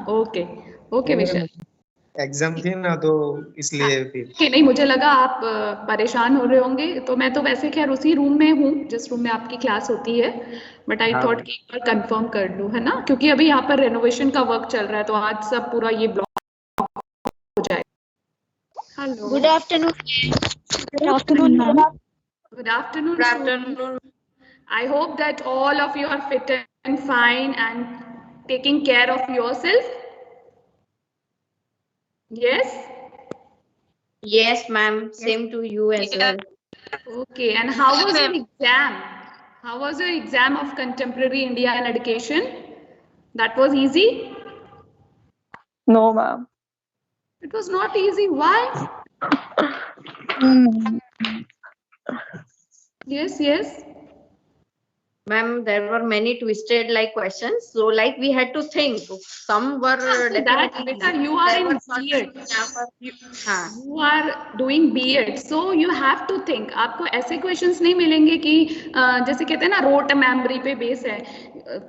Okay okay विशाल। Exam थी ना तो इसलिए फिर कि नहीं, मुझे लगा आप परेशान हो रहे होंगे, तो मैं तो वैसे खैर उसी रूम में हूँ जिस रूम में आपकी क्लास होती है, बट आई थॉट कि एक बार कंफर्म कर लूँ, है ना, क्योंकि अभी यहाँ पर रेनोवेशन का वर्क चल रहा है, तो आज सब पूरा ये ब्लॉक हो जाएगा। Hello, good afternoon. Good afternoon, ma'am. Good afternoon. I hope that all of you are fit and fine and taking care of yourself. Yes? Yes, ma'am. Same to you as well. Okay, and how was your exam? How was your exam of Contemporary India and Education? That was easy? No, ma'am. It was not easy. Why? Yes. Ma'am, there were many twisted like questions. So like we had to think. Some were definitely That you are there in were some B.Ed. हाँ. You are doing B.Ed, so you have to think. आपको ऐसे questions नहीं मिलेंगे कि जैसे कहते हैं ना रोट मेमोरी पे बेस है,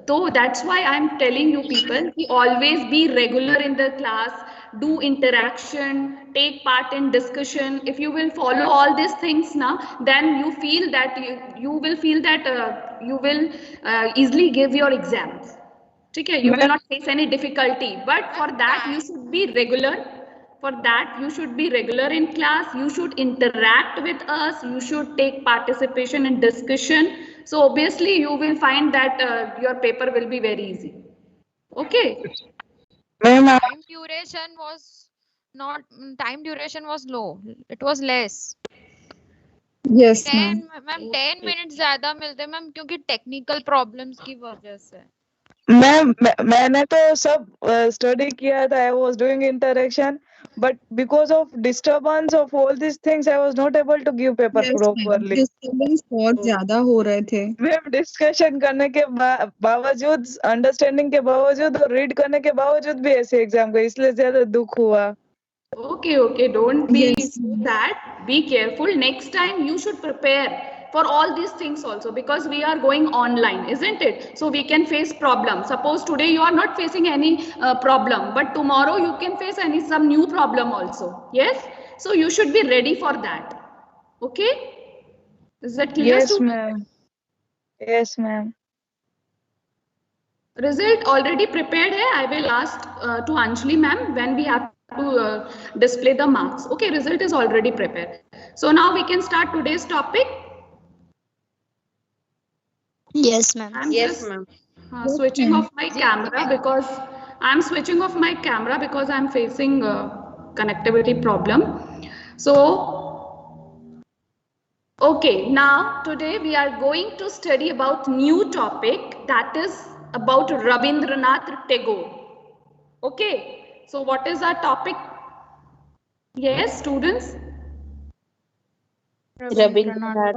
तो that's why I'm telling you people कि always be regular in the class, do interaction, take part in discussion. If you will follow all these things now, then you feel that you will feel that you will easily give your exams. ठीक है, you will not face any difficulty, but for that you should be regular. For that you should be regular in class, you should interact with us, you should take participation in discussion, so obviously you will find that your paper will be very easy. Okay. Time duration was low. It was less. Yes, ma'am. 10 minute ज्यादा मिलते ma'am, क्योंकि technical problems की वजह से। Ma'am मैंने तो सब study किया था, I was doing interaction, but because of disturbance of all this things I was not able to give paper properly. Disturbance बहुत ज्यादा हो रहे थे मैम, डिस्कशन करने के बावजूद, अंडरस्टैंडिंग के बावजूद और रीड करने के बावजूद भी ऐसे एग्जाम को, इसलिए ज्यादा दुख हुआ। Okay, don't be that. Be careful. Next time you should prepare for all these things also, because we are going online, isn't it? So we can face problems. Suppose today you are not facing any problem, but tomorrow you can face some new problem also. Yes? So you should be ready for that. Okay? Is that clear? Yes, ma'am. Yes, ma'am. Result already prepared hai. I will ask to Anjali ma'am when we have to display the marks. Okay, result is already prepared. So now we can start today's topic. Yes, ma'am. Yes, ma'am. Switching off my camera because I'm switching off my camera because I'm facing connectivity problem. So okay, now today we are going to study about new topic, that is about Rabindranath Tagore. Okay, so what is our topic? Yes, students? Rabindranath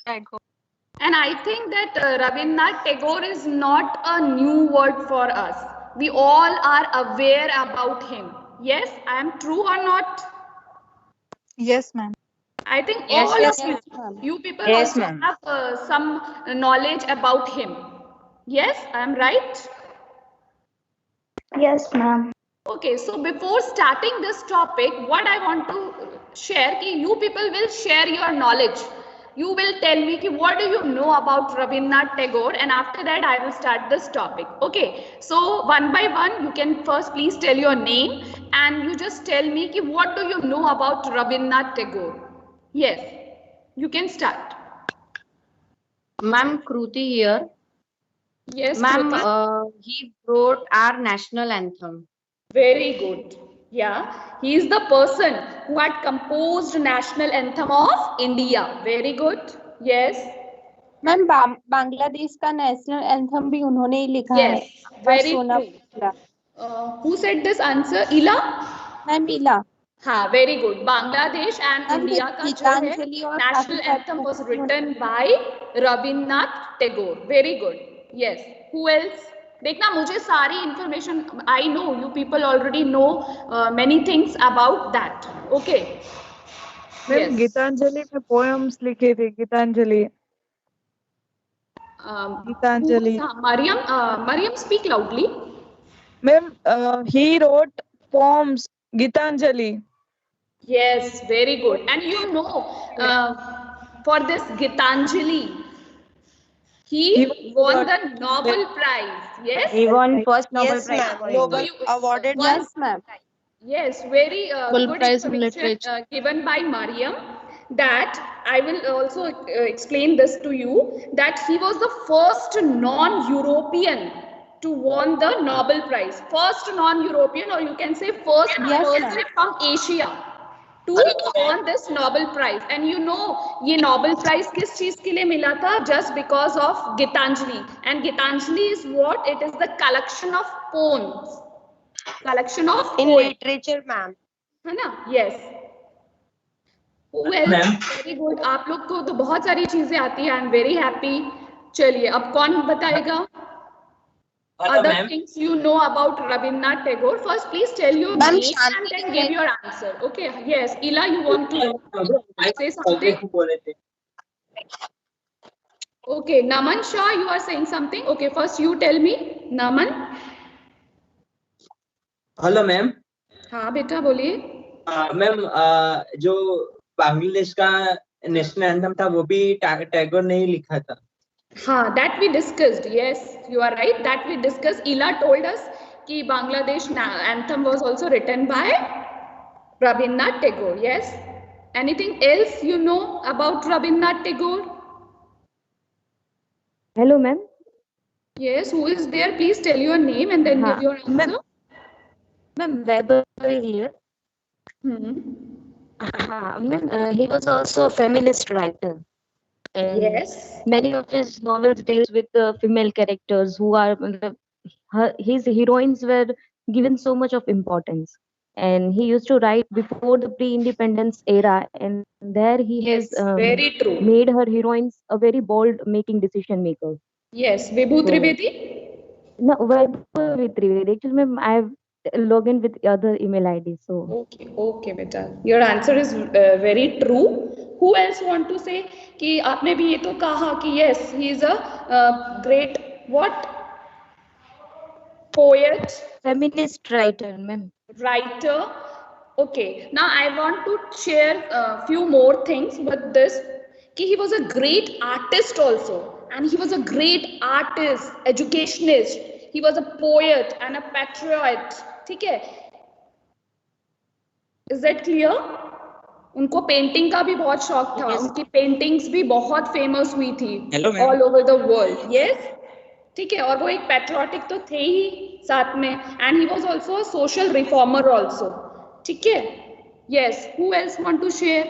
Tagore. And I think that Rabindranath Tagore is not a new word for us. We all are aware about him. Yes, I am true or not? Yes, ma'am. I think Yes, all yes, of you people Yes, also ma'am. have some knowledge about him. Yes, I am right? Yes, ma'am. Okay, so before starting this topic, what I want to share कि you people will share your knowledge. You will tell me कि what do you know about Rabindranath Tagore, and after that I will start this topic. Okay, so one by one you can first please tell your name and you just tell me कि what do you know about Rabindranath Tagore. Yes, you can start. Ma'am, Kruti here. Yes, Ma'am, Kruti. he wrote our national anthem. Very good. Yeah, he is the person who had composed national anthem of India. Very good. Yes. Ma'am Bangladesh का national anthem भी उन्होंने ही लिखा है। Yes. Very true. Who said this answer? Ila? Ma'am इला। हाँ, very good. Bangladesh and India का जो है national anthem was written by Rabindranath Tagore. Very good. Yes. Who else? देखना, मुझे सारी information, I know you people already know many things about that. Okay. Ma'am, Gitanjali में poems लिखे थे, Geetanjali. Mariam, speak loudly. Ma'am, he wrote poems, Gitanjali. Yes, very good. And you know, for this Gitanjali, he won the Nobel Prize. Yes. He won first Nobel Yes, Prize ma'am. for Nobel English. awarded to Yes, ma'am. Yes, very Nobel good Prize in information Literature. given by Mariam. That I will also explain this to you, that he was the first non-European to won the Nobel Prize. First non-European, or you can say first Yes, person ma'am. from Asia to won this Nobel Prize. And you know, ये Nobel Prize किस चीज के लिए मिला था? Just because of Gitanjali. And Gitanjali is what? It is the collection of poems. Collection of in poems. literature, ma'am. है ना? Yes. Well, very good. आप लोग को तो बहुत सारी चीजें आती है. I'm very happy. चलिए, अब कौन बताएगा? Other things you know about Rabindranath Tagore. First, please tell your Ma'am, name and Shanti then give your answer. Okay. Yes. Ila, you want to say something? Okay. Naman Shah, you are saying something. Okay. First, you tell me. Naman. Hello ma'am. हाँ बेटा बोलिए। Ma'am, जो बांग्लादेश का national anthem था वो भी टैगोर ने ही लिखा था। हाँ, that we discussed. Yes, you are right. That we discussed. Ila told us कि Bangladesh anthem was also written by Rabindranath Tagore. Yes. Anything else you know about Rabindranath Tagore? Hello, ma'am. Yes. Who is there? Please tell your name and then give your answer. Ma'am, Weber is here. Ma'am, he was also a feminist writer. And Yes. many of his novels deals with female characters who are his heroines were given so much of importance. And he used to write before the pre-independence era, and there he Yes. has Very true. made her heroines a very bold making decision maker. Yes. Vibhu Trivedi. No, Weber with Trivedi. Actually, ma'am, I have logged in with other email ID. So Okay. Okay, beta. Your answer is very true. Who else want to say कि आपने भी ये तो कहा कि yes, he is a great what? Poet, feminist writer, ma'am. writer. Okay, now I want to share a few more things with this. कि he was a great artist also, and he was a great artist, educationist. He was a poet and a patriot. ठीक है? Is that clear? उनको painting का भी बहुत शौक था. उनकी पेंटिंग्स भी बहुत फेमस हुई थी all over the world. Yes, ठीक है. और वो एक पैट्रियोटिक तो थे ही साथ में, and he was also a social reformer also. ठीक है. Yes, who else want to share?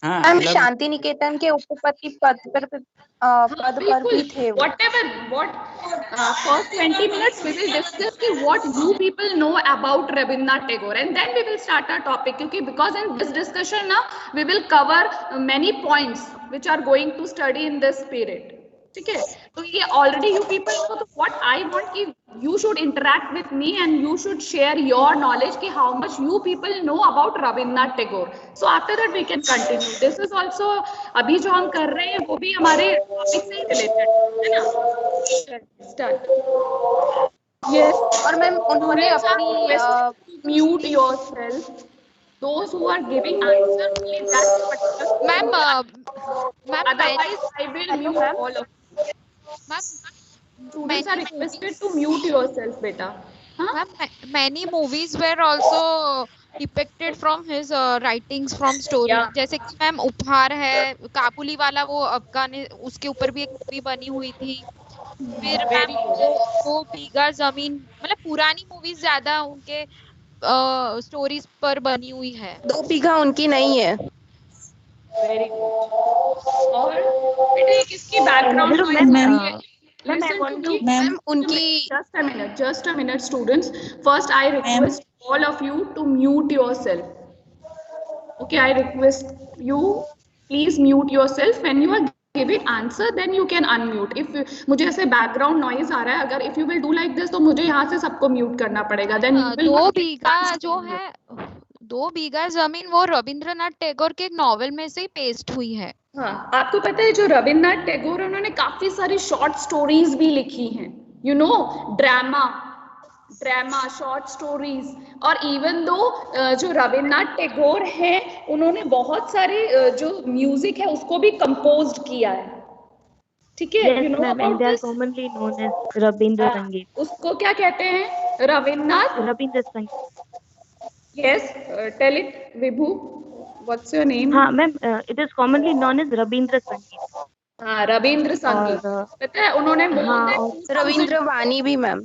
Ma'am, Shanti Niketan के उपपति पद पर भी थे वो. Whatever, first 20 minutes we will discuss ki what you people know about Rabindranath Tagore, and then we will start our topic. Because in this discussion now we will cover many points which are going to study in this period. ठीक है. तो ये already you people know. तो what I want कि you should interact with me and you should share your knowledge कि how much you people know about Rabindranath Tagore. So after that we can continue. This is also अभी जो हम कर रहे हैं वो भी हमारे topic से related है ना. Start. Yes. और मैम उन्होंने अपनी mute yourself. Those who are giving answer only that particular. Ma'am, Otherwise I will mute all of you. ma'am, Students are requested to mute yourself, beta. ma'am, many movies were also depicted from his writings from story. Yeah. जैसे कि ma'am उपहार है, काबुली वाला, वो अफगान, उसके ऊपर भी एक मूवी बनी हुई थी. फिर मैम वो बीघा जमीन, मतलब पुरानी मूवीज ज्यादा उनके स्टोरीज पर बनी हुई है. 2 बीघा उनकी नहीं है. Very good. और बेटा ये किसकी बैकग्राउंड नॉइज आ रही है? Listen to me. मैम उनकी Just a minute, students. First, I request all of you to mute yourself. Okay, I request you, please mute yourself when you are giving answer. Then you can unmute. If मुझे ऐसे background noise आ रहा है, अगर if you will do like this, तो मुझे यहाँ से सबको म्यूट करना पड़ेगा. Then you will 2 बीघा जो है, 2 बीघा जमीन, वो रविंद्रनाथ टैगोर के एक नॉवेल में से ही पेस्ट हुई है. हाँ, आपको पता है जो रविन्द्रनाथ टैगोर उन्होंने काफी सारी शॉर्ट स्टोरीज भी लिखी हैं. You know, drama, drama, short stories, और इवन दो जो रविन्द्रनाथ टैगोर है उन्होंने बहुत सारे जो म्यूजिक है उसको भी कंपोज किया है, ठीक है? Yes, you know ma'am, and about they are this? commonly known as Rabindra Sangeet. उसको क्या कहते हैं? Rabindranath? Rabindra Sangeet. Yes, tell it Vibhu, what's your name? हाँ ma'am, it is commonly known as Rabindra Sangeet. हाँ, रविंद्र संगीत। और पता है उन्होंने more हाँ, than और 2000 रविंद्र वाणी भी मैम।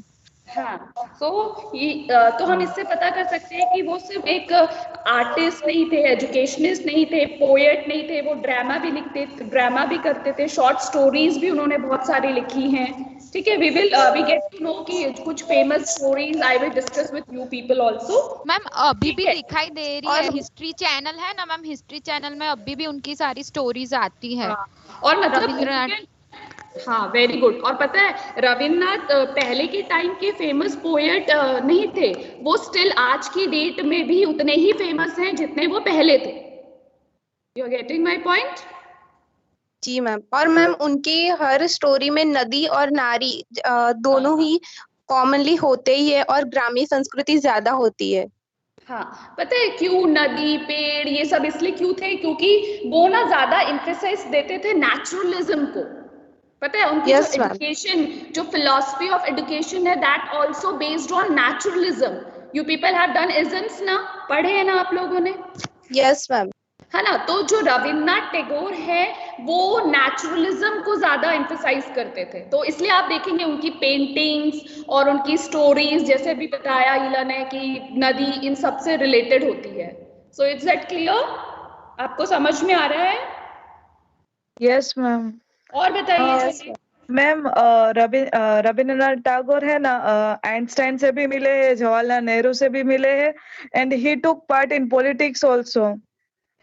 हाँ, तो हम इससे पता कर सकते हैं कि वो सिर्फ एक आर्टिस्ट नहीं थे, एजुकेशनिस्ट नहीं थे, पोएट नहीं थे, वो ड्रामा भी करते थे, शॉर्ट स्टोरीज भी उन्होंने बहुत सारी लिखी हैं, ठीक है? वी गेट टू नो कि कुछ famous stories I will discuss with you people also. Ma'am अभी भी दिखाई दे रही है, हिस्ट्री चैनल है ना मैम, हिस्ट्री चैनल में अभी भी उनकी सारी स्टोरीज आती है। और मतलब रविंद्रनाथ, हाँ, वेरी गुड। और पता है रविन्द्रनाथ पहले के टाइम के फेमस पोएट नहीं थे, वो स्टिल आज की डेट में भी उतने ही फेमस हैं जितने वो पहले थे। You are getting my point? जी मैम। और मैम उनकी हर स्टोरी में नदी और नारी दोनों ही कॉमनली होते ही है और ग्रामीण संस्कृति ज्यादा होती है। हाँ, पता है क्यों नदी, पेड़, ये सब इसलिए क्यों थे? क्योंकि वो ना ज्यादा एम्फेसाइज देते थे नेचुरलिज्म को। पता है उनकी Yes, जो ma'am. एजुकेशन, जो फिलोसफी ऑफ एजुकेशन है, that also based on naturalism. You people have done isms ना, पढ़े हैं ना आप लोगों ने? Yes ma'am. है ना? तो जो रविन्द्रनाथ टैगोर है वो नेचुरलिज्म को ज्यादा एम्फेसाइज करते थे, तो इसलिए आप देखेंगे उनकी पेंटिंग्स और उनकी स्टोरीज, जैसे भी बताया इला ने कि नदी इन सब से रिलेटेड होती है। So it's that clear? आपको समझ में आ रहा है? Yes ma'am. और बताइए चलिए। मैम रविंद्रनाथ टैगोर है ना, आइंस्टाइन से भी मिले हैं, जवाहरलाल नेहरू से भी मिले हैं, and he took part in politics also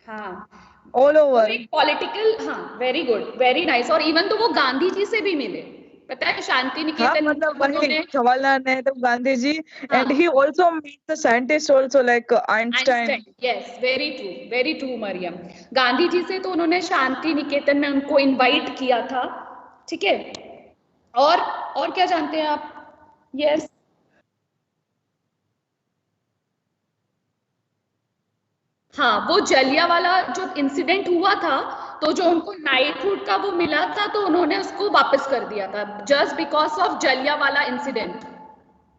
हाँ, ऑल वो ओवर। एक पॉलिटिकल, हाँ, वेरी गुड, वेरी नाइस। और इवन तो वो गांधी जी से भी मिले, पता है? शांति हाँ, निकेतन मतलब जब वही उन्होंने, जवाहरलाल नेहरू, गांधी जी, हाँ, and he also meet the scientist also like Einstein. Yes, very true Mariam. Gandhi ji से तो उन्होंने शांति निकेतन में उनको इनवाइट किया था, ठीक है? और क्या जानते हैं आप? यस, हाँ, वो जलियांवाला जो इंसिडेंट हुआ था, तो जो उनको नाइटहुड का वो मिला था, तो उन्होंने उसको वापस कर दिया था just because of Jallianwala incident,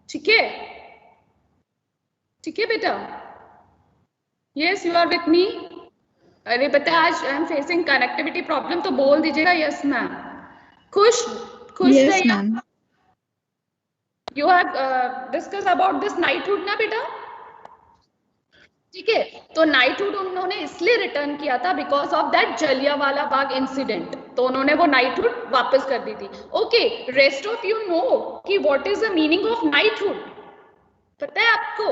ठीक है? ठीक है बेटा? Yes, you are with me? अरे पता है आज I am facing connectivity problem, तो बोल दीजिएगा यस मैम। खुश Yes, रहिए। ma'am. You have discuss about this knighthood ना बेटा, ठीक है? तो नाइटहुड उन्होंने इसलिए रिटर्न किया था because of that Jallianwala Bagh incident, तो उन्होंने वो नाइटहुड वापस कर दी थी। Okay, rest of you know कि what is the meaning of knighthood? पता है आपको?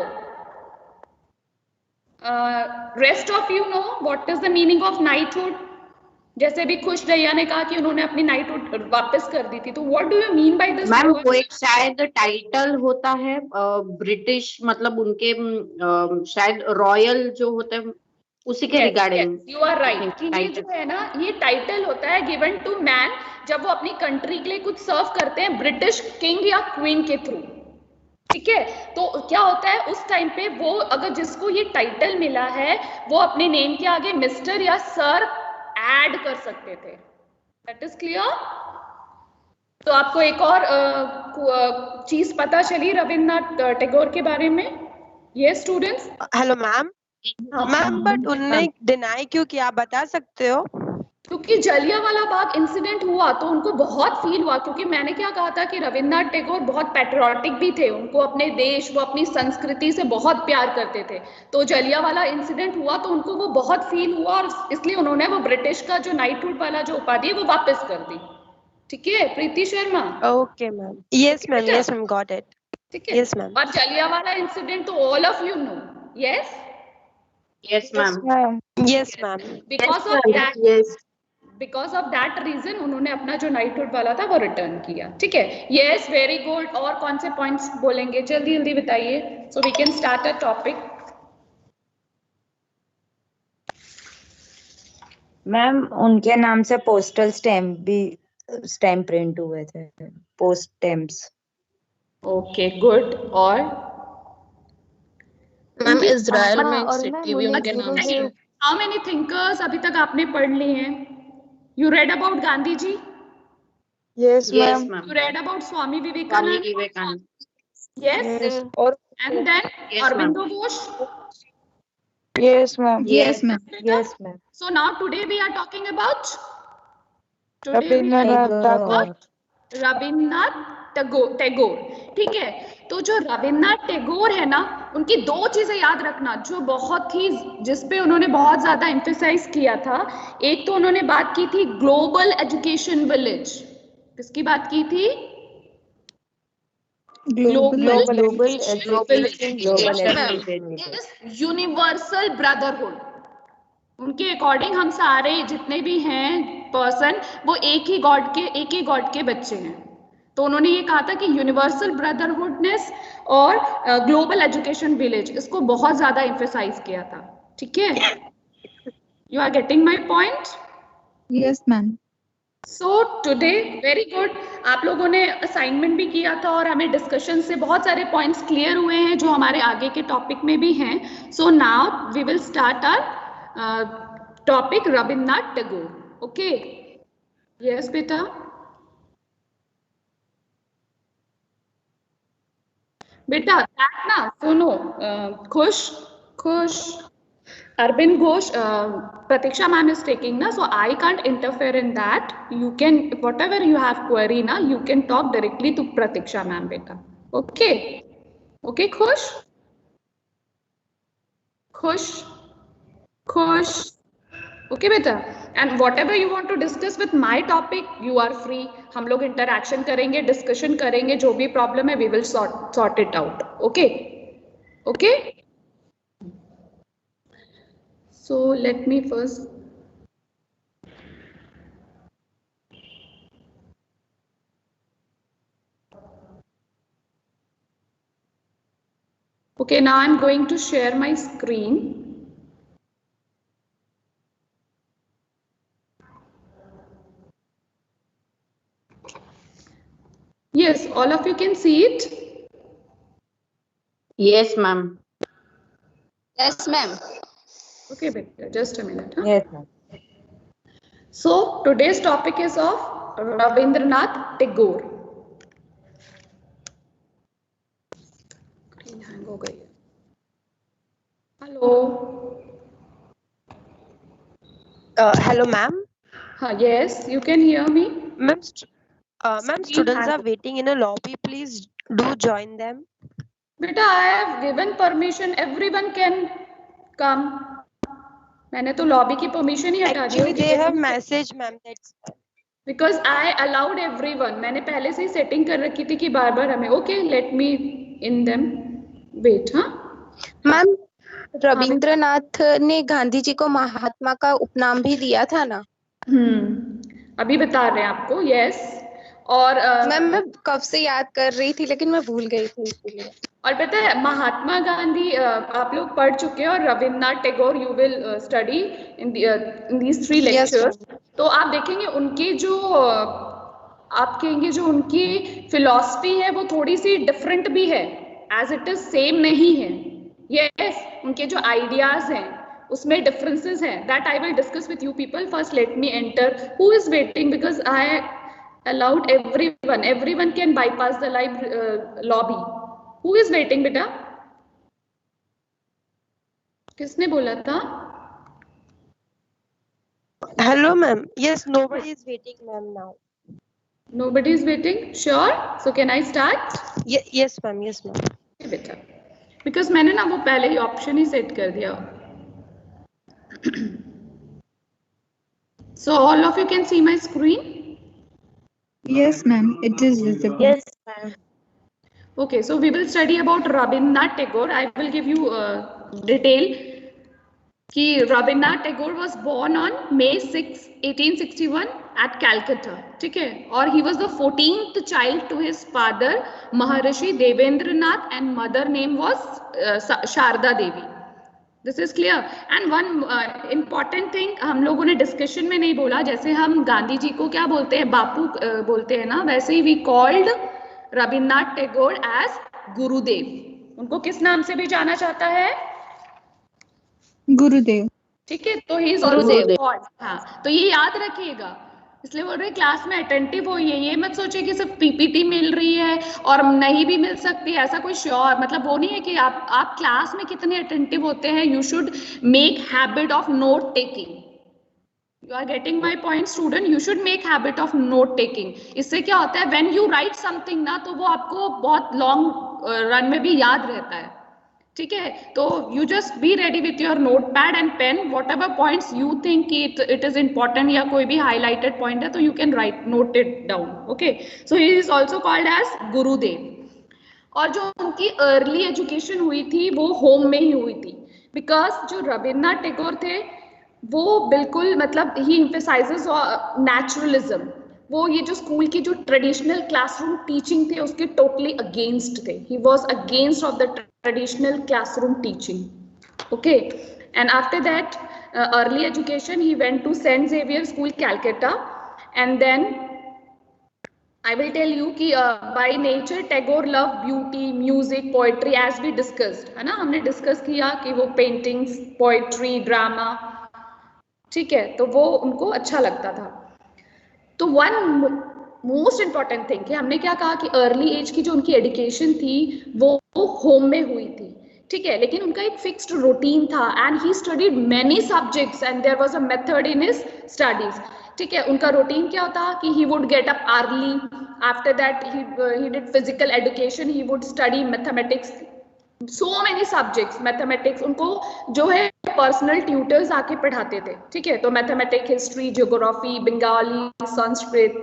Rest of you know what is the meaning of knighthood? जैसे भी खुश रैया ने कहा कि उन्होंने अपनी नाइटहुड वापस कर दी थी, तो what do you mean by this? Ma'am वो एक शायद टाइटल होता है ब्रिटिश, मतलब उनके शायद रॉयल जो होते हैं उसी के रिगार्डिंग। यू आर राइट कि ये जो है ना, ये टाइटल होता है गिवन टू मैन जब वो अपनी कंट्री के लिए कुछ सर्व करते हैं ब्रिटिश किंग या क्वीन के थ्रू, ठीक है? तो क्या होता है उस टाइम पे, वो अगर जिसको ये टाइटल मिला है वो अपने नेम के आगे मिस्टर या सर ऐड कर सकते थे। That is clear? तो आपको एक और चीज पता चली रविन्द्रनाथ टैगोर के बारे में? ये students, hello ma'am. Ma'am but उनने डिनाई क्यों किया, आप बता सकते हो? क्योंकि जलियांवाला बाग इंसिडेंट हुआ तो उनको बहुत फील हुआ, क्योंकि मैंने क्या कहा था कि रविन्द्रनाथ टैगोर बहुत पैट्रियोटिक भी थे, उनको अपने देश, वो अपनी संस्कृति से बहुत प्यार करते थे। तो जलियांवाला इंसिडेंट हुआ तो उनको वो बहुत फील हुआ और इसलिए उन्होंने वो ब्रिटिश का जो नाइटहुड वाला जो उपाधि है वो वापस कर दी, ठीक है? Preeti Sharma? Okay ma'am. Yes ma'am, got it. ठीक है? Yes ma'am. और जलियांवाला इंसिडेंट तो all of you know, yes? Yes ma'am. Yes ma'am. Because of that reason उन्होंने अपना जो नाइटहुड वाला था वो रिटर्न किया, ठीक है? Yes, very good. और कौन से पॉइंट्स बोलेंगे? जल्दी जल्दी बताइए, so we can start a topic. Ma'am उनके नाम से पोस्टल स्टैम्प प्रिंट हुए थे, पोस्ट स्टैम्प्स। Okay good. और मैम इजराइल हाँ, में एक और सिटी मैम भी उन उनके नाम से है। हाउ मेनी थिंकर्स अभी तक आपने पढ़ लिए हैं? You read about Gandhi ji, Yes, Yes, ma'am. ma'am. you read about Swami Swami Vivekananda, Vivekananda. yes, Yes. Or and then Yes, ma'am. Aurobindo Ghosh. yes, ma'am. Yes, ma'am. Yes, ma'am. So now today we are talking about, today we are Rabindranath Tagore. Rabindranath Tagore. ठीक है, तो जो रविन्द्रनाथ टैगोर है ना, उनकी दो चीजें याद रखना जो बहुत ही, जिसपे उन्होंने बहुत ज्यादा एम्फेसाइज किया था। एक तो उन्होंने बात की थी ग्लोबल एजुकेशन विलेज। किसकी बात की थी? Global universal brotherhood. उनके अकॉर्डिंग हम सारे जितने भी हैं पर्सन, वो एक ही गॉड के बच्चे हैं। तो उन्होंने ये कहा था कि यूनिवर्सल ब्रदरहुडनेस और ग्लोबल एजुकेशन विलेज, इसको बहुत ज्यादा एम्फेसाइज किया था। ठीक है, you are getting my point? Yes, ma'am. So today very good, आप लोगों ने असाइनमेंट भी किया था और हमें डिस्कशन से बहुत सारे पॉइंट्स क्लियर हुए हैं जो हमारे आगे के टॉपिक में भी हैं। So now we will start our topic Rabindranath Tagore. Okay, yes बेटा। बेटा that ना सुनो, खुश Arvind Ghosh, Pratiksha ma'am is taking na, so I can't interfere in that. You can, whatever you have query na, you can talk directly to Pratiksha ma'am beta. Okay, okay, Khush, okay beta. And whatever you want to discuss with my topic, you are free. हम लोग interaction करेंगे, discussion करेंगे, जो भी problem है, we will sort it out. Okay, okay. So let me first. Okay, now I'm going to share my screen. Yes, all of you can see it. Yes, ma'am. Yes, ma'am. Okay, beta, just a minute. Huh? Yes, ma'am. So today's topic is of Rabindranath Tagore. Screen hang हो गई। Hello. Hello, ma'am. Yes, you can hear me. Ma'am, students are waiting in a lobby. Please do join them. Beta, I have given permission. Everyone can come. मैंने तो lobby की permission ही हटा दी। Actually, they have message, ma'am. That's Because I allowed everyone. मैंने पहले से ही setting कर रखी थी कि बार-बार हमें। Okay, let me in them. Wait, हाँ? मैम रविंद्रनाथ ने गांधी जी को महात्मा का उपनाम भी दिया था ना? अभी बता रहे हैं आपको। यस, और मैम मैं कब से याद कर रही थी लेकिन मैं भूल गई थी इसलिए। और पता है महात्मा गांधी आप लोग पढ़ चुके हैं और Rabindranath Tagore you will study in these 3 lectures. तो आप देखेंगे उनकी जो आप कहेंगे जो उनकी फिलॉसफी है वो थोड़ी सी डिफरेंट भी है, एज इट इज सेम नहीं है। यस, उनके जो आइडियाज हैं उसमें डिफरेंसेस हैं। That I will discuss with you people. First let me enter who is waiting because I allowed everyone can bypass the live lobby. Who is waiting beta? किसने बोला था? hello, ma'am. Yes, nobody is waiting, ma'am. Now. Nobody is waiting. Sure. So can I start? Yes, ma'am. Yes, ma'am. बेटा, because मैंने ना वो पहले ही option ही set कर दिया। So all of you can see my screen. Yes, ma'am. It is visible. Yes, ma'am. Okay, so we will study about Rabindranath Tagore. I will give you detail. कि Rabindranath Tagore was born on May 6, 1861 at Calcutta. ठीक है, और he was the 14th child to his father Maharishi Devendranath and mother name was Sharda Devi. This is clear. And one important thing हम लोगों ने discussion में नहीं बोला, जैसे हम गांधी जी को क्या बोलते हैं, बापू बोलते हैं ना, वैसे ही we called Rabindranath Tagore as Gurudev. उनको किस नाम से भी जाना जाता है? Gurudev. ठीक है, तो ही इज गुरुदेव। ऑल्सो, हाँ, तो ये याद रखिएगा। इसलिए बोल रहे क्लास में अटेंटिव होइए, ये मत सोचिए कि सिर्फ पीपीटी मिल रही है और नहीं भी मिल सकती है, ऐसा कोई श्योर मतलब वो नहीं है कि आप क्लास में कितने अटेंटिव होते हैं। You should make habit of note taking. You are getting my point, student? You should make habit of note taking. इससे क्या होता है, when you write something ना, तो वो आपको बहुत long run में भी याद रहता है। ठीक है, तो you just be ready with your notepad and pen, whatever points you think it is important या कोई भी highlighted point है तो you can note it down. Okay, so he is also called as गुरुदेव। और जो उनकी अर्ली एजुकेशन हुई थी वो होम में ही हुई थी, बिकॉज जो रविन्द्रनाथ टैगोर थे वो बिल्कुल मतलब ही एम्फसाइजेस नेचुरलिज्म। वो ये जो स्कूल की जो ट्रेडिशनल क्लासरूम टीचिंग थे उसके टोटली अगेंस्ट थे। He was against of the traditional classroom teaching. Okay, and after that early education he went to Saint Xavier school Calcutta, and then I will tell you कि by nature Tagore love beauty, music, poetry as we discussed, है ना, हमने discuss किया कि वो paintings, poetry, drama, ठीक है, तो वो उनको अच्छा लगता था। तो वन मोस्ट इम्पॉर्टेंट थिंग कि हमने क्या कहा कि अर्ली एज की जो उनकी एजुकेशन थी वो होम में हुई थी, ठीक है, लेकिन उनका एक फिक्स्ड रूटीन था and he studied many subjects and there was a method in his studies. ठीक है, उनका रूटीन क्या होता कि he would get up early, after that he did physical education, he would study mathematics, so many subjects, mathematics उनको जो है personal tutors आके पढ़ाते थे। ठीक है, तो mathematics, history, geography, Bengali, Sanskrit,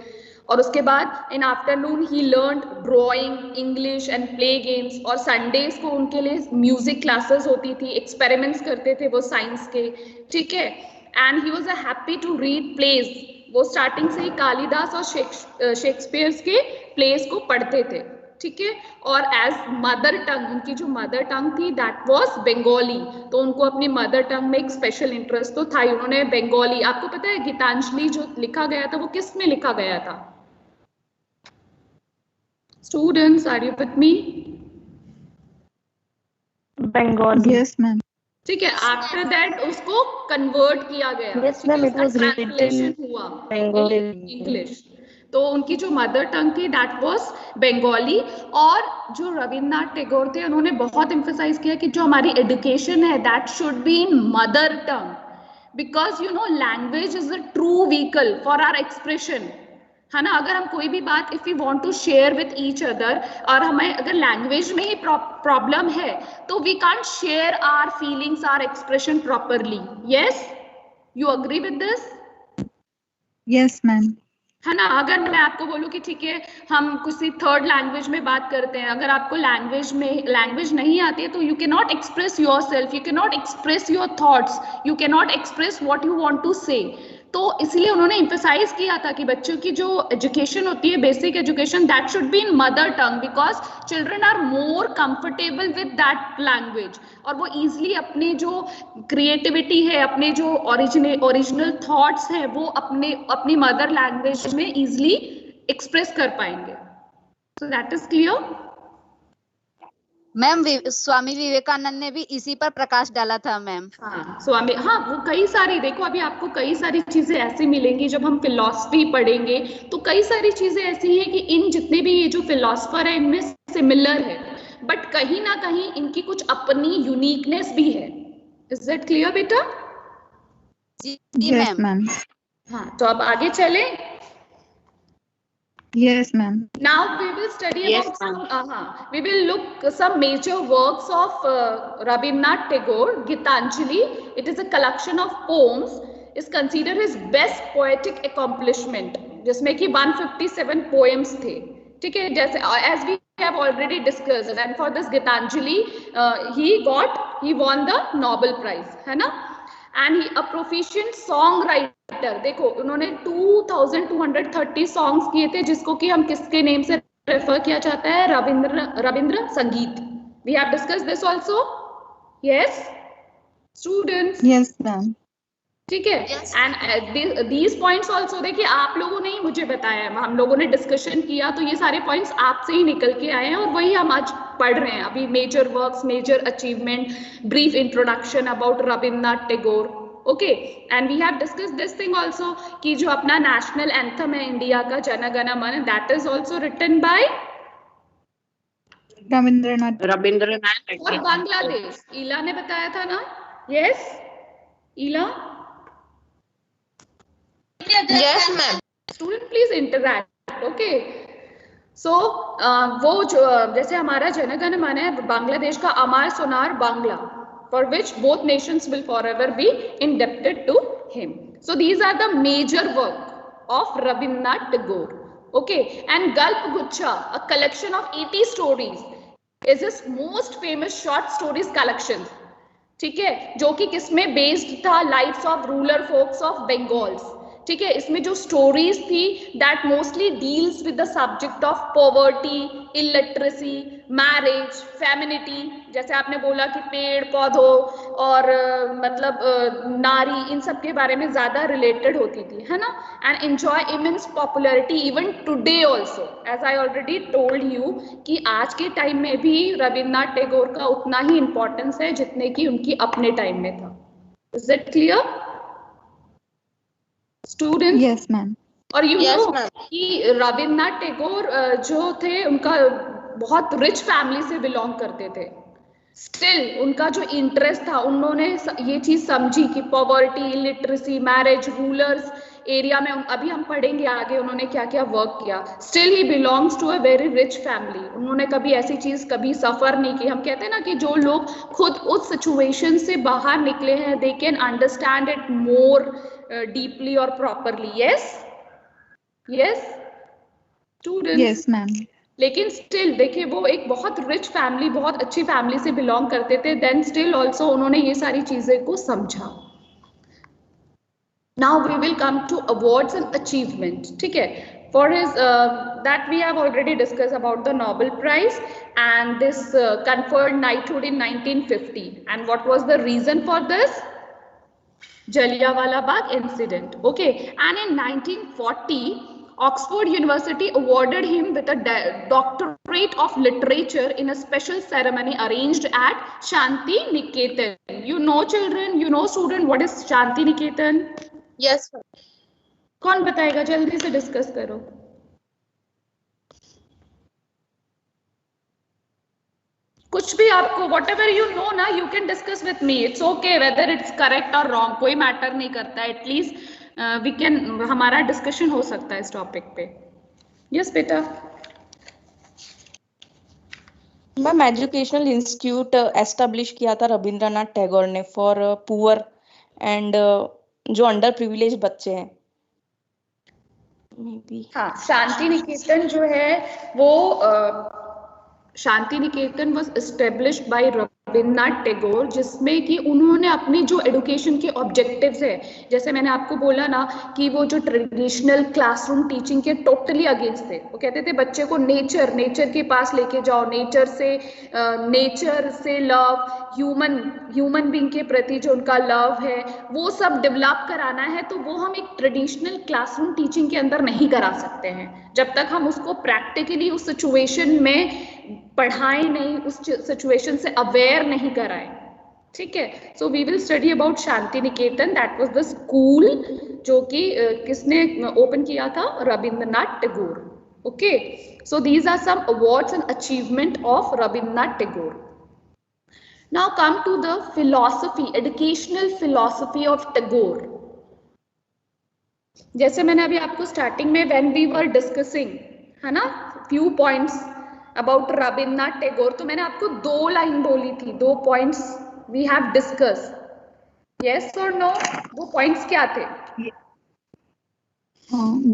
और उसके बाद in afternoon he learn drawing, English and play games, और संडेज को उनके लिए म्यूजिक क्लासेस होती थी, एक्सपेरिमेंट्स करते थे वो साइंस के। ठीक है, and he was happy to read plays. वो स्टार्टिंग से ही कालिदास और शेक्सपियर के प्लेस को पढ़ते थे। ठीक है, और एज मदर टंग, उनकी जो मदर टंग थी दैट वाज बंगाली, तो उनको अपनी मदर टंग में एक स्पेशल इंटरेस्ट तो था ही। उन्होंने बंगाली, आपको पता है गीतांजलि जो लिखा गया था वो किस में लिखा गया था? Students, are you with me? Bengali. Yes, ma'am. ठीक है, आफ्टर दैट उसको कन्वर्ट किया गया। Yes, ma'am, it was translation written हुआ Bengali. इंग्लिश। तो उनकी जो मदर टंग थी दैट वाज बंगाली। और जो रविन्द्रनाथ टैगोर थे उन्होंने बहुत एम्फसाइज किया कि जो हमारी एजुकेशन है that should be in mother tongue, because you know language is a true vehicle for our expression, है ना। अगर हम कोई भी बात if you want to share with each other, और हमें अगर लैंग्वेज में ही प्रॉब्लम है तो we can't share our feelings, our expression properly. Yes, you agree with this? Yes, ma'am. है ना। अगर मैं आपको बोलूँ कि ठीक है हम किसी थर्ड लैंग्वेज में बात करते हैं, अगर आपको लैंग्वेज नहीं आती है तो you cannot express yourself, you cannot express your thoughts, you cannot express what you want to say. तो इसलिए उन्होंने एम्फसाइज किया था कि बच्चों की जो एजुकेशन होती है, basic education, that should be in mother tongue, because children are more comfortable with that language, और वो इजिली अपने जो क्रिएटिविटी है, अपने जो ओरिजिनल थॉट्स है वो अपनी मदर लैंग्वेज में इजिली एक्सप्रेस कर पाएंगे। So that is clear ma'am. Swami Vivekananda ने भी इसी पर प्रकाश डाला था मैम। हाँ स्वामी, हाँ वो कई सारी, देखो अभी आपको कई सारी चीजें ऐसी मिलेंगी जब हम फिलॉसफी पढ़ेंगे, तो कई सारी चीजें ऐसी हैं कि इन जितने भी ये जो फिलॉसफर है इनमें सिमिलर है, बट कहीं ना कहीं इनकी कुछ अपनी यूनिकनेस भी है। इज दैट क्लियर बेटा? जी Yes, मैम। ma'am. हाँ, तो अब आगे चले। Yes, ma'am. Now we will study Yes, about we will look some major works of Rabindranath Tagore. Gitanjali, it is a collection of poems, is considered his best poetic accomplishment, जिसमें कि 157 poems थे। ठीक है, जैसे as we have already discussed, and for this Gitanjali he won the Nobel Prize, है ना। And he a proficient songwriter, देखो उन्होंने 2230 सॉन्ग्स किए थे, जिसको कि हम किसके नेम से रेफर किया जाता है? रविंद्र संगीत। We have discussed this also. Yes, students. Yes, ma'am. ठीक है। एंड दीज पॉइंट्स ऑल्सो देखिए आप लोगों ने ही मुझे बताया है, हम लोगों ने डिस्कशन किया तो ये सारे पॉइंट्स आपसे ही निकल के आए हैं और वही हम आज पढ़ रहे हैं अभी। Major works, major achievement, brief introduction about Rabindranath Tagore. Okay, and we have discussed this thing also कि जो अपना नेशनल एंथम है इंडिया का, Jana Gana Mana, that is also written by Rabindranath और बांग्लादेश। ईला ने बताया था ना? Yes Ila? Yes, ma'am. Student, please interact. Okay. So वो जो जैसे हमारा जनगण मन है बांग्लादेश का अमर Sonar Bangla, for which both nations will forever be indebted to him. So these are the major work of Rabindranath Tagore. Okay, and Gulp Gucha, a collection of 80 stories, is his most famous short stories collection. ठीक है, जो कि किसमें based था? Lifes of rural folks of Bengals. ठीक है, इसमें जो स्टोरीज थी that mostly deals with the subject of poverty, illiteracy, marriage, femininity, जैसे आपने बोला कि पेड़ पौधों और मतलब नारी, इन सब के बारे में ज्यादा रिलेटेड होती थी, है ना। And enjoy immense popularity even today also, as I already told you कि आज के टाइम में भी रविन्द्रनाथ टैगोर का उतना ही इम्पोर्टेंस है जितने की उनकी अपने टाइम में था। Is it clear student? Yes, ma'am. और यू Yes, नो ma'am. कि रविन्द्रनाथ टैगोर जो थे उनका बहुत रिच फैमिली से बिलोंग करते थे। स्टिल उनका जो इंटरेस्ट था, उन्होंने ये चीज समझी कि poverty, illiteracy, marriage, rulers area में, अभी हम पढ़ेंगे आगे उन्होंने क्या क्या वर्क किया। Still he belongs to a very rich family. उन्होंने कभी ऐसी चीज कभी सफर नहीं की। हम कहते हैं ना कि जो लोग खुद उस सिचुएशन से बाहर निकले हैं, they can understand it more deeply और properly. Yes yes students? Yes, ma'am. लेकिन स्टिल देखिए वो एक बहुत रिच फैमिली, बहुत अच्छी फैमिली से बिलोंग करते थे, देन स्टिल ऑल्सो उन्होंने ये सारी चीजें को समझा। Now we will come to awards and achievement. ठीक है, for his that we have already discuss about the Nobel prize and this conferred knighthood in 1950 and what was the reason for this? Jallianwala Bagh incident. Okay, and in 1940 Oxford University awarded him with a doctorate of literature in a special ceremony arranged at Shanti Niketan. You know children, you know student, what is Shanti Niketan? Yes, ma'am. कौन बताएगा? जल्दी से discuss करो। कुछ भी आपको whatever you know ना, you can discuss with me. It's okay whether it's correct or wrong, कोई मैटर नहीं करता। एटलीस्ट वी कैन, हमारा डिस्कशन हो सकता है इस टॉपिक पे। यस बेटा। मैम एजुकेशनल इंस्टीट्यूट एस्टेब्लिश किया था रविंद्रनाथ टैगोर ने फॉर पुअर एंड जो अंडर प्रिविलेज बच्चे हैं। हाँ, शांति निकेतन जो है वो Shanti Niketan was established by Rabindranath Tagore, जिसमें कि उन्होंने अपने जो एडुकेशन के ऑब्जेक्टिव्स है, जैसे मैंने आपको बोला ना कि वो जो ट्रेडिशनल क्लासरूम टीचिंग के टोटली अगेंस्ट थे। वो कहते थे बच्चे को नेचर के पास लेके जाओ, नेचर से लव, ह्यूमन बीइंग के प्रति जो उनका लव है वो सब डेवलप कराना है। तो वो हम एक ट्रेडिशनल क्लासरूम टीचिंग के अंदर नहीं करा सकते हैं जब तक हम उसको प्रैक्टिकली उस सिचुएशन में पढ़ाएं नहीं, उस सिचुएशन से अवेयर नहीं कराएं। ठीक है, so we will study about Shantiniketan. That was the school जो कि किसने ओपन किया था? Rabindranath Tagore. Okay, so these are some awards and achievement of Rabindranath Tagore. Now come to the philosophy, educational philosophy of Tagore. जैसे मैंने अभी आपको स्टार्टिंग में व्हेन वी वर डिस्कसिंग, है ना, few points about Rabindranath Tagore, तो मैंने आपको 2 लाइन बोली थी, 2 points we have discuss. Yes or no? वो पॉइंट्स क्या थे?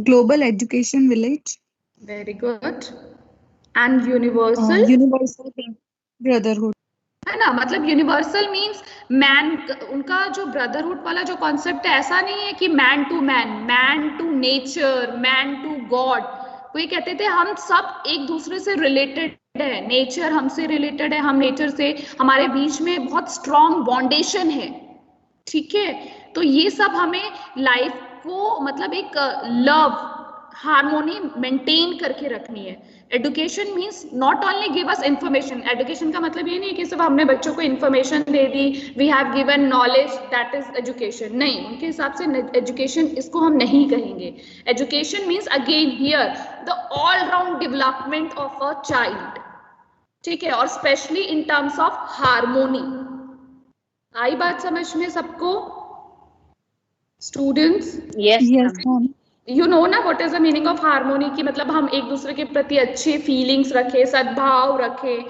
Global education village. Very good. And universal Universal brotherhood. है ना, मतलब यूनिवर्सल मीन्स मैन, उनका जो ब्रदरहुड वाला जो कॉन्सेप्ट है, ऐसा नहीं है कि man to man, man to nature, man to God. कोई कहते थे हम सब एक दूसरे से रिलेटेड है, नेचर हमसे रिलेटेड है, हम नेचर से, हमारे बीच में बहुत स्ट्रॉन्ग बॉन्डेशन है। ठीक है, तो ये सब हमें लाइफ को मतलब एक लव हार्मोनी मेंटेन करके रखनी है। Education means not only give us information, education का मतलब ये नहीं है कि सिर्फ हमने बच्चों को इंफॉर्मेशन दे दी, we have given knowledge, that is education. नहीं, उनके हिसाब से एजुकेशन इसको हम नहीं कहेंगे। Education means again here the all round development of a child, ठीक है, और specially in terms of harmony. आई बात समझ में सबको students? Yes ma'am. You know ना what is the meaning of harmony, की मतलब हम एक दूसरे के प्रति अच्छे फीलिंग्स रखें, सद्भाव रखें,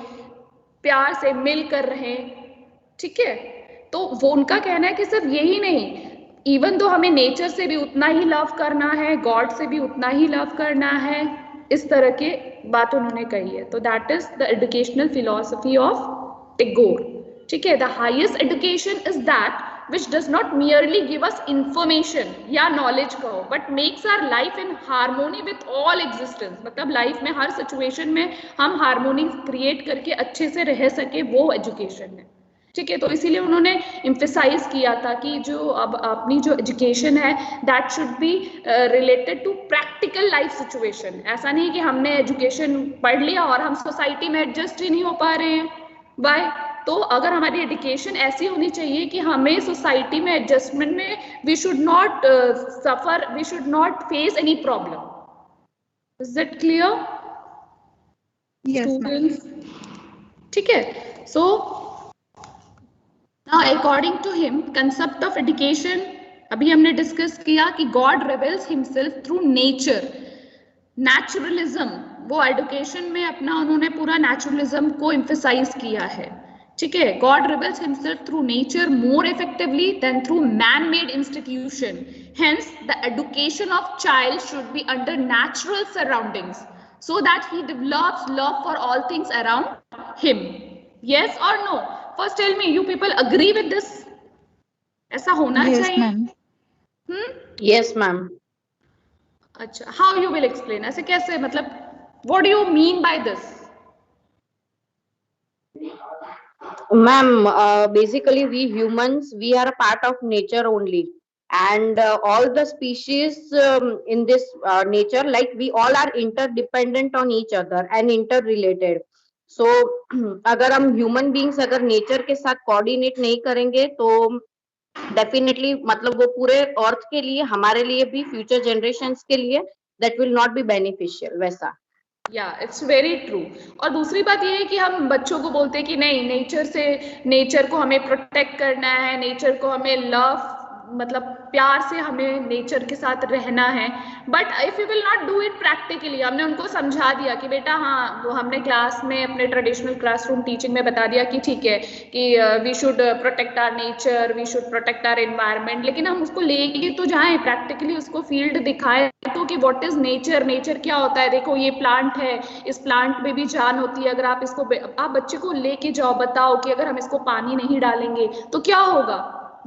प्यार से मिल कर रहें, ठीक है। तो वो उनका कहना है कि सिर्फ यही नहीं, इवन तो हमें नेचर से भी उतना ही लव करना है, गॉड से भी उतना ही लव करना है, इस तरह के बात उन्होंने कही है। तो that is the educational philosophy of Tagore, ठीक है। The highest education is that which does not merely give us information या knowledge कहो, but makes our life in harmony with all existence। मतलब लाइफ में हर सिचुएशन में हम हार्मोनी क्रिएट करके अच्छे से रह सके, वो एजुकेशन है, ठीक है। तो इसीलिए उन्होंने एम्फेसाइज किया था कि जो अब अपनी जो एजुकेशन है that should be related to practical life situation. ऐसा नहीं कि हमने एजुकेशन पढ़ लिया और हम सोसाइटी में एडजस्ट ही नहीं हो पा रहे हैं, बाय। तो अगर हमारी एजुकेशन ऐसी होनी चाहिए कि हमें सोसाइटी में एडजस्टमेंट में we should not suffer, we should not face any problem. Is it clear students? ठीक है। So now according to him concept of education, अभी हमने डिस्कस किया कि God reveals himself through nature, naturalism, वो education में अपना उन्होंने पूरा नेचुरलिज्म को एम्फेसाइज किया है, ठीक है। God reveals himself through nature more effectively than through man made institution, hence the education of child should be under natural surroundings so that he develops love for all things around him. Yes or no? First tell me, you people agree with this? ऐसा होना चाहिए? Yes ma'am. अच्छा, how you will explain? ऐसे कैसे, मतलब what do you mean by this? Ma'am, basically we humans, we are a part of nature only, and all the species in this nature, like we all are interdependent on each other and interrelated. So अगर हम human beings अगर nature के साथ coordinate नहीं करेंगे तो definitely मतलब वो पूरे अर्थ के लिए, हमारे लिए भी, future generations के लिए that will not be beneficial वैसा। It's very true. और दूसरी बात ये है कि हम बच्चों को बोलते हैं कि नहीं, नेचर को हमें प्रोटेक्ट करना है, नेचर को हमें लव, मतलब प्यार से हमें नेचर के साथ रहना है, but if you will not do it practically. हमने उनको समझा दिया कि बेटा हाँ, वो हमने क्लास में अपने ट्रेडिशनल क्लासरूम टीचिंग में बता दिया कि ठीक है कि we should protect our nature, we should protect our environment, लेकिन हम उसको लेके तो जाएं, प्रैक्टिकली उसको फील्ड दिखाएं तो कि व्हाट इज नेचर, नेचर क्या होता है। देखो ये प्लांट है, इस प्लांट में भी जान होती है, अगर आप इसको, आप बच्चे को लेके जाओ, बताओ कि अगर हम इसको पानी नहीं डालेंगे तो क्या होगा,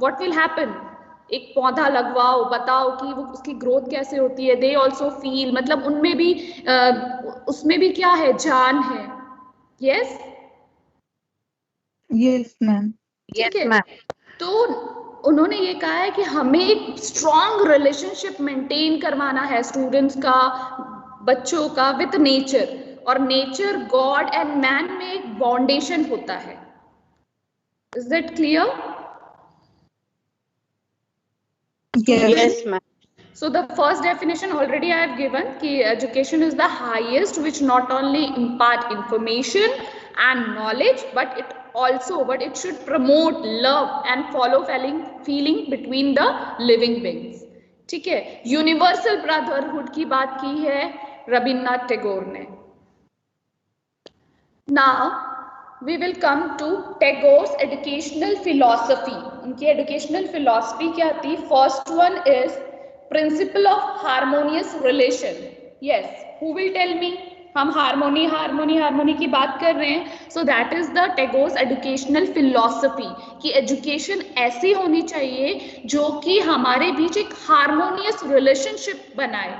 व्हाट विल हैपन। एक पौधा लगवाओ, बताओ कि वो उसकी ग्रोथ कैसे होती है, दे ऑल्सो फील, मतलब उनमें भी उसमें भी क्या है, जान है। Yes yes ma'am. ठीक है। तो उन्होंने ये कहा है कि हमें एक स्ट्रॉन्ग रिलेशनशिप मेंटेन करवाना है स्टूडेंट्स का, बच्चों का, विद नेचर। और नेचर, गॉड एंड मैन में एक बाउंडेशन होता है। Is that clear? Yes ma'am. So the first definition already I have given कि education is the highest which not only impart information and knowledge but it should promote love and follow feeling between the living beings। ठीक है। Universal brotherhood की बात की है रविन्द्रनाथ टैगोर ने। Now we will come to Tagore's educational philosophy। उनकी educational philosophy क्या थी? First one is principle of harmonious relation। Yes, who will tell me? हम हार्मोनी की बात कर रहे हैं। So that is the Tagore's educational philosophy कि education ऐसी होनी चाहिए जो कि हमारे बीच एक harmonious relationship बनाए।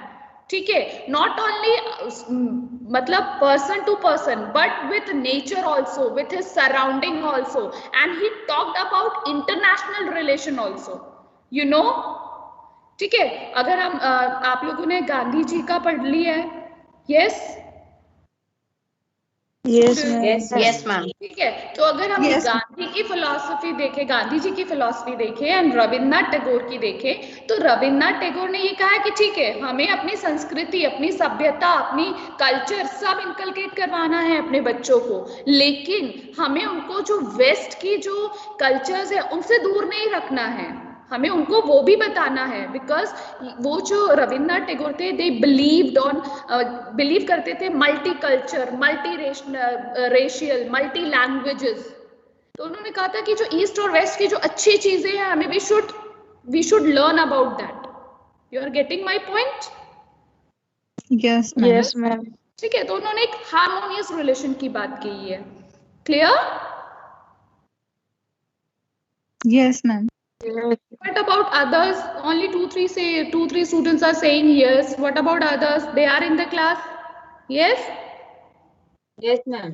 ठीक है। नॉट ओनली मतलब person to person but with nature also, with his surrounding also, and he talked about international relation also. You know, ठीक है। अगर हम आप लोगों ने गांधी जी का पढ़ लिया है, यस Yes, ma'am. ठीक है। तो अगर हम Yes. गांधी की फिलॉसफी देखें, गांधी जी की फिलॉसफी देखें एंड रविन्द्रनाथ टैगोर की देखें, तो रविन्द्रनाथ टैगोर ने ये कहा कि ठीक है, हमें अपनी संस्कृति, अपनी सभ्यता, अपनी कल्चर सब इनकलकेट करवाना है अपने बच्चों को, लेकिन हमें उनको जो वेस्ट की जो कल्चर्स है उनसे दूर नहीं रखना है, हमें उनको वो भी बताना है। बिकॉज वो जो रविन्द्रनाथ टैगोर थे, दे बिलीव करते थे multi culture, multi racial, multi languages. तो उन्होंने कहा था कि जो ईस्ट और वेस्ट की जो अच्छी चीजें हैं, हमें we should learn about that. You are getting my point? Yes, ma'am. Yes, ma'am. ठीक है। तो उन्होंने एक हार्मोनियस रिलेशन की बात की है। Clear? Yes, ma'am. What about others? Only 2-3 students are saying yes. What about others? They are in the class? Yes? Yes, ma'am.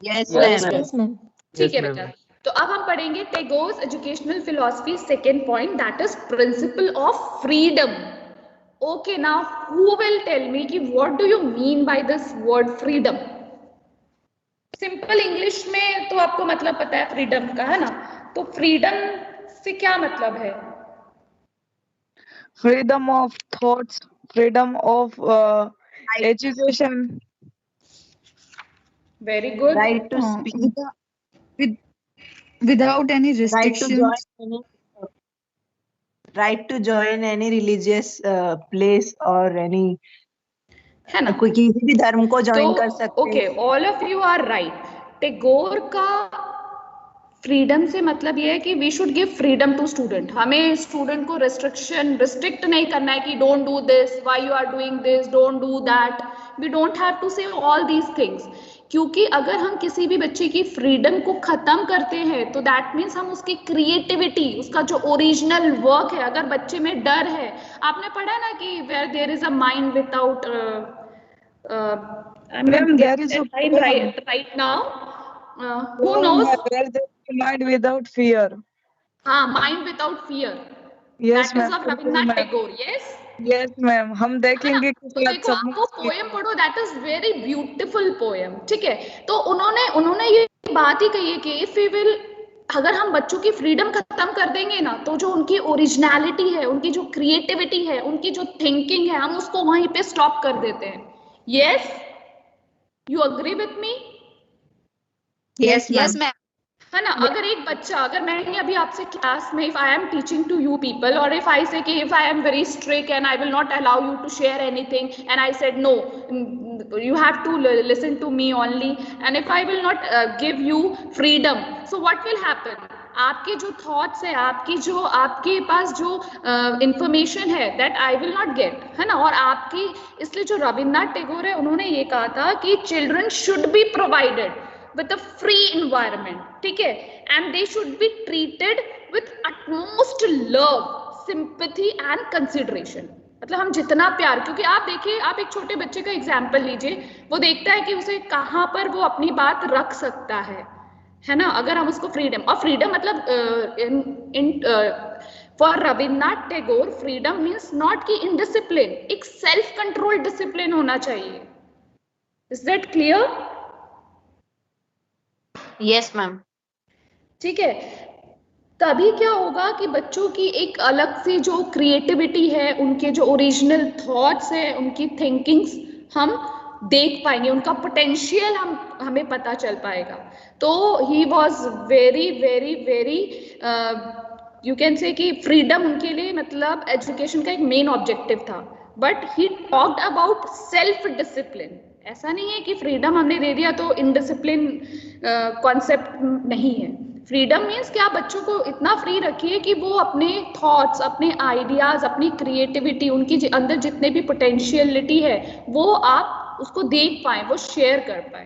Yes, Yes, ma'am. Yes, ma'am. ठीक है बेटा। तो अब हम पढ़ेंगे Tagore's educational philosophy second point, that is principle of freedom. Okay, now who will tell me कि what do you mean by this word freedom? Simple English में तो आपको मतलब पता है फ्रीडम का, है ना? तो फ्रीडम से क्या मतलब है? Freedom of thoughts, freedom of education. Very good. Right to speak. Without any Right to restrictions. join any. Right to join any religious place or any. है ना? कोई किसी भी धर्म को ज्वाइन कर सकते हैं। Okay, all of you are right. Tagore का फ्रीडम से मतलब ये है कि we should give freedom to student. हमें स्टूडेंट को रिस्ट्रिक्ट नहीं करना है कि don't do this, why you are doing this, don't do that. We don't have to say all these things, क्योंकि अगर हम किसी भी बच्चे की फ्रीडम को खत्म करते हैं तो दैट मीन्स हम उसकी क्रिएटिविटी, उसका जो ओरिजिनल वर्क है, अगर बच्चे में डर है, आपने पढ़ा ना कि where there is a mind without Ma'am, there is a poem. right now, who knows? Where there is a mind without fear. हाँ, mind without fear, Yes, that is ma'am. Of Rabindranath Tagore. Yes, Yes, ma'am. हम देखेंगे कि तो देखो आपको poem पढ़ो, that is very beautiful poem. ठीक है। तो उन्होंने ये बात ही कही है कि इफ वी विल, अगर हम बच्चों की फ्रीडम खत्म कर देंगे ना, तो जो उनकी ओरिजिनलिटी है, उनकी जो क्रिएटिविटी है, उनकी जो थिंकिंग है, हम उसको वहीं पे स्टॉप कर देते हैं। Yes, you agree with me? Yes, Yes, ma'am. है ना? अगर एक बच्चा, अगर मैं अभी आपसे क्लास में, if I am teaching to you people, और इफ आई से कि if I am very strict and I will not allow you to share anything, and I said no, you have to listen to me only, and if I will not give you freedom, so what will happen? आपके जो thoughts है, आपके पास जो information है, that I will not gate, है ना? और आपकी, इसलिए जो रविन्द्रनाथ टैगोर है, उन्होंने ये कहा था कि children should be provided with a free environment, ठीक है, and they should be treated with utmost love, sympathy and consideration। मतलब हम जितना प्यार, क्योंकि आप देखिए, आप एक छोटे बच्चे का एग्जाम्पल लीजिए, वो देखता है कि उसे कहाँ पर वो अपनी बात रख सकता है ना? अगर हम उसको फ्रीडम, और फ्रीडम मतलब for Rabindranath Tagore freedom means not कि इनडिसिप्लिन, एक सेल्फ कंट्रोल डिसिप्लिन होना चाहिए। Is that clear? Yes, ma'am. ठीक है। तभी क्या होगा कि बच्चों की एक अलग सी जो क्रिएटिविटी है, उनके जो ओरिजिनल थॉट्स है, उनकी थिंकिंग्स हम देख पाएंगे, उनका पोटेंशियल हमें पता चल पाएगा। तो he was very very very, you can say कि फ्रीडम उनके लिए मतलब एजुकेशन का एक मेन ऑब्जेक्टिव था, but he talked about self discipline. ऐसा नहीं है कि फ्रीडम हमने दे दिया तो इनडिसिप्लिन कॉन्सेप्ट नहीं है। फ्रीडम मीन्स कि आप बच्चों को इतना फ्री रखिए कि वो अपने थॉट्स, अपने आइडियाज, अपनी क्रिएटिविटी, उनकी अंदर जितने भी पोटेंशियलिटी है, वो आप उसको देख पाए, वो शेयर कर पाए।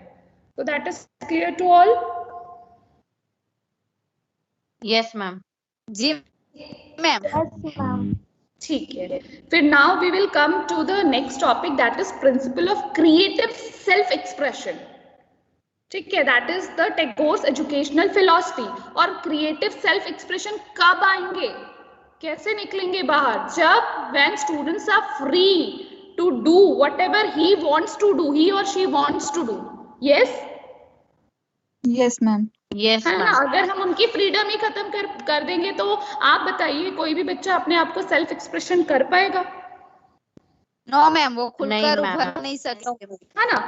तो that is clear to all? Yes, ma'am. जी मैम। ठीक है। फिर now we will come to the next topic, that is principle of creative self expression. ठीक है, that is the Tagore's educational philosophy. और क्रिएटिव सेल्फ एक्सप्रेशन कब आएंगे? कैसे निकलेंगे बाहर? जब when students are free to do whatever he wants to do, he or she wants to do. Yes? Yes, ma'am. Yes, है ना? ma'am. अगर हम उनकी फ्रीडम ही खत्म कर देंगे तो आप बताइए कोई भी बच्चा अपने आप को सेल्फ एक्सप्रेशन कर पाएगा? No, ma'am. वो नहीं, खुलकर ma'am. उभर नहीं सकते. है ना?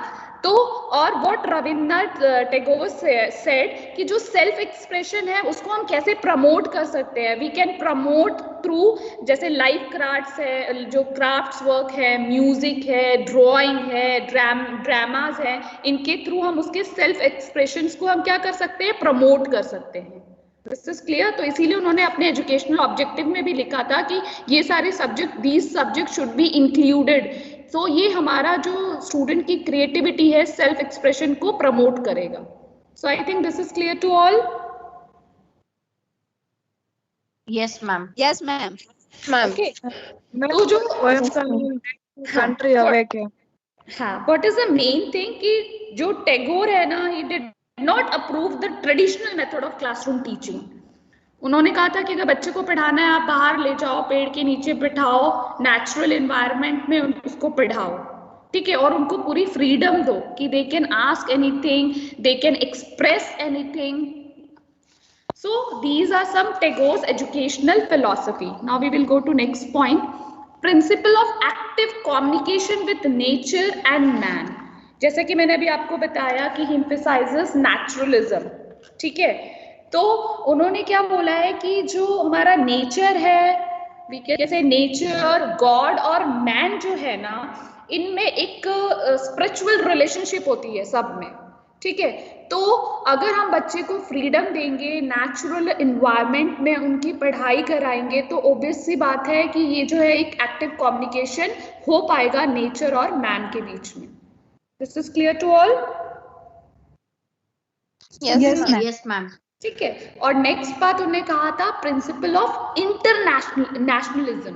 तो और व्हाट रविन्द्रनाथ टैगोर सेड कि जो सेल्फ एक्सप्रेशन है उसको हम कैसे प्रमोट कर सकते हैं? वी कैन प्रमोट थ्रू जैसे लाइव क्राफ्ट्स है, जो क्राफ्ट्स वर्क है, म्यूजिक है, ड्राइंग है, ड्रामास है, इनके थ्रू हम उसके सेल्फ एक्सप्रेशंस को हम क्या कर सकते हैं? प्रमोट कर सकते हैं. This is clear. तो इसीलिए उन्होंने अपने एजुकेशनल ऑब्जेक्टिव में भी लिखा था कि ये सारे subject, these subject should be included. तो ये हमारा जो स्टूडेंट की क्रिएटिविटी है, सेल्फ एक्सप्रेशन को प्रमोट करेगा. So I think this is clear to all. Yes, ma'am. Yes, ma'am. Ma'am. Okay. मैं तो जो कंट्री अवेक है. हाँ, what is the main thing कि जो टैगोर है ना, he did not approve the traditional method of classroom teaching. उन्होंने कहा था कि अगर बच्चे को पढ़ाना है, आप बाहर ले जाओ, पेड़ के नीचे बिठाओ, नेचुरल एनवायरनमेंट में उसको पढ़ाओ, ठीक है, और उनको पूरी फ्रीडम दो कि they can ask anything, they can express anything. So these are some Tagore's educational philosophy. Now we will go to next point. Principle of active communication with nature and man. जैसे कि मैंने अभी आपको बताया कि he emphasizes naturalism. ठीक है, तो उन्होंने क्या बोला है कि जो हमारा नेचर है, जैसे नेचर, गॉड और मैन जो है ना, इनमें एक स्पिरिचुअल रिलेशनशिप होती है सब में. ठीक है, तो अगर हम बच्चे को फ्रीडम देंगे, नेचुरल एनवायरनमेंट में उनकी पढ़ाई कराएंगे, तो ऑब्वियस सी बात है कि ये जो है एक एक्टिव कम्युनिकेशन हो पाएगा नेचर और मैन के बीच में. This is clear to all? Yes, ma'am. Yes, ma'am. ठीक है. और नेक्स्ट बात उन्होंने कहा था प्रिंसिपल ऑफ इंटरनेशनलिज्म.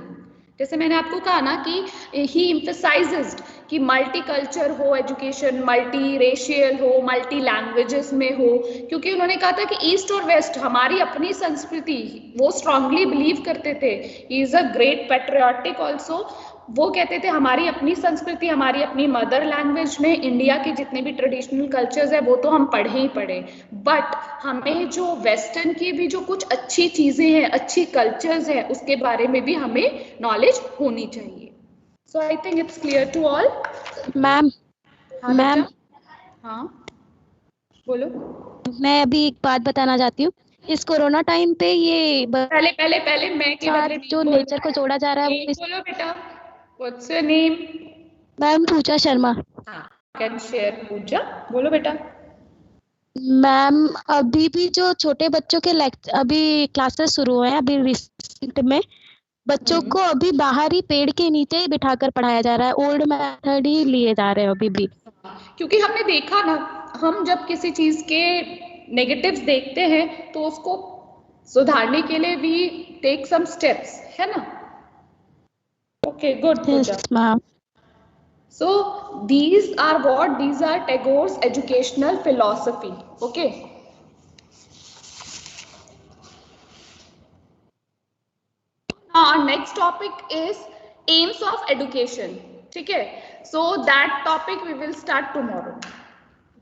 जैसे मैंने आपको कहा ना कि ही एम्फसाइज्ड कि मल्टी कल्चर हो एजुकेशन, मल्टी रेशियल हो, मल्टी लैंग्वेजेस में हो, क्योंकि उन्होंने कहा था कि ईस्ट और वेस्ट हमारी अपनी संस्कृति, वो स्ट्रांगली बिलीव करते थे. He is a great patriotic also. वो कहते थे हमारी अपनी संस्कृति, हमारी अपनी मदर लैंग्वेज में इंडिया के जितने भी ट्रेडिशनल कल्चर्स है वो तो हम पढ़े ही पढ़े, बट हमें जो वेस्टर्न की भी जो कुछ अच्छी चीजें हैं, अच्छी कल्चर्स हैं, उसके बारे में भी हमें नॉलेज होनी चाहिए. So I think it's clear to all. Ma'am. Ma'am, हाँ बोलो. मैं अभी एक बात बताना चाहती हूँ. इस कोरोना टाइम पे ये पहले मैं के बदले जो नेचर को जोड़ा जा रहा है, बोलो बेटा. What's your name? Ma'am Pooja Sharma. Can share Pooja. बोलो बेटा. मैम, अभी भी जो छोटे बच्चों के अभी क्लासेस शुरू हुए हैं, अभी रिसेंट में बच्चों को अभी बाहर ही पेड़ के नीचे ही बिठाकर पढ़ाया जा रहा है. ओल्ड मेथड ही लिए जा रहे हैं अभी भी. क्योंकि हमने देखा ना, हम जब किसी चीज के नेगेटिव्स देखते हैं तो उसको सुधारने के लिए भी टेक सम स्टेप्स, है ना. Okay, good. Yes, ma'am. So these are Tagore's educational philosophy. Okay. Now our next topic is aims of education. ठीक है. So that topic we will start tomorrow.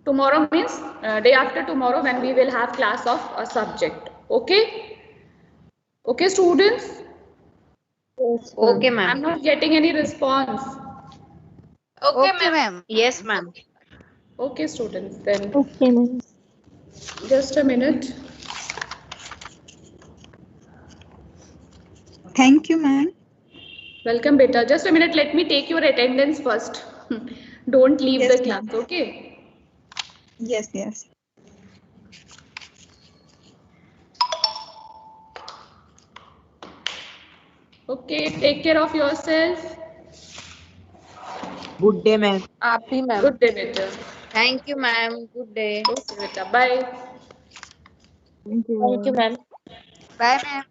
Tomorrow means day after tomorrow, when we will have class of a subject. Okay. Okay, students. Okay, ma'am. I'm not getting any response. Okay, ma'am. Yes, ma'am. Okay, students, then Okay, ma'am. just a minute. Thank you, ma'am. Welcome, beta. Just a minute. Let me take your attendance first. Don't leave Yes, the class. Okay. Yes, yes. Okay. Take care of yourself. Good day, ma'am. आप भी ma'am. Good day, beta. Thank you, ma'am. Good day. Okay, beta. Bye. Thank you. Thank you ma'am. Bye, ma'am.